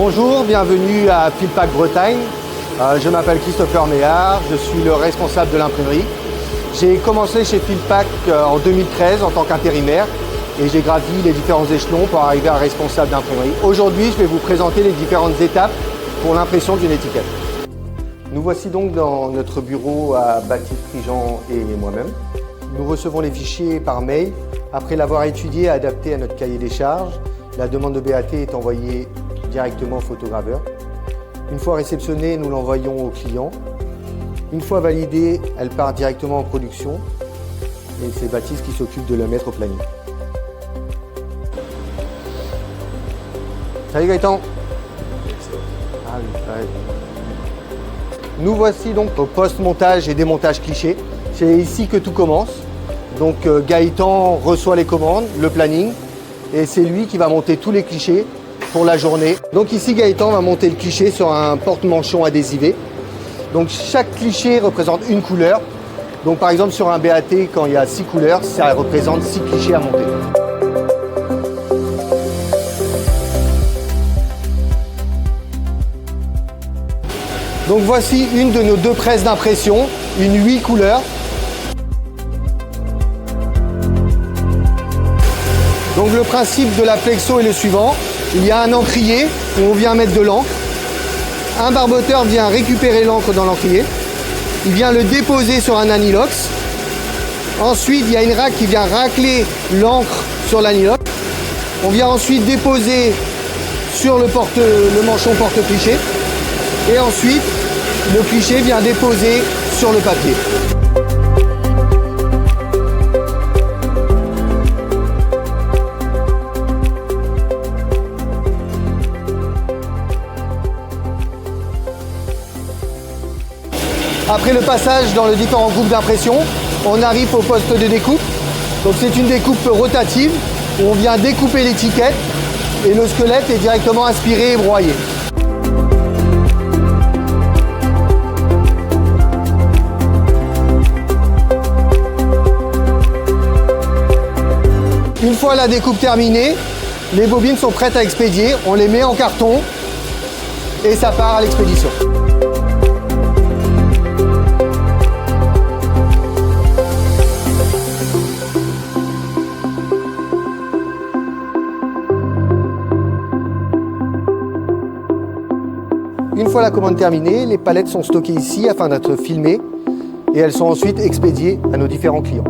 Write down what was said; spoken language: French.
Bonjour, bienvenue à Filpak Bretagne. Je m'appelle Christopher Méhard, je suis le responsable de l'imprimerie. J'ai commencé chez Filpak en 2013 en tant qu'intérimaire et j'ai gravi les différents échelons pour arriver à responsable d'imprimerie. Aujourd'hui, je vais vous présenter les différentes étapes pour l'impression d'une étiquette. Nous voici donc dans notre bureau à Baptiste Prigent et moi-même. Nous recevons les fichiers par mail. Après l'avoir étudié et adapté à notre cahier des charges, la demande de BAT est envoyée directement au photograveur. Une fois réceptionnée, nous l'envoyons au client. Une fois validée, elle part directement en production et c'est Baptiste qui s'occupe de la mettre au planning. Salut Gaëtan. Ah oui, ouais. Nous voici donc au post-montage et démontage cliché. C'est ici que tout commence. Donc Gaëtan reçoit les commandes, le planning, et c'est lui qui va monter tous les clichés pour la journée. Donc ici Gaëtan va monter le cliché sur un porte-manchon adhésivé. Donc chaque cliché représente une couleur. Donc par exemple sur un BAT, quand il y a 6 couleurs, ça représente 6 clichés à monter. Donc voici une de nos 2 presses d'impression, une 8 couleurs. Donc le principe de la flexo est le suivant. Il y a un encrier où on vient mettre de l'encre. Un barboteur vient récupérer l'encre dans l'encrier. Il vient le déposer sur un anilox. Ensuite, il y a une raque qui vient racler l'encre sur l'anilox. On vient ensuite déposer sur le manchon porte-cliché. Et ensuite, le cliché vient déposer sur le papier. Après le passage dans les différents groupes d'impression, on arrive au poste de découpe. Donc c'est une découpe rotative où on vient découper l'étiquette et le squelette est directement aspiré et broyé. Une fois la découpe terminée, les bobines sont prêtes à expédier. On les met en carton et ça part à l'expédition. Une fois la commande terminée, les palettes sont stockées ici afin d'être filmées et elles sont ensuite expédiées à nos différents clients.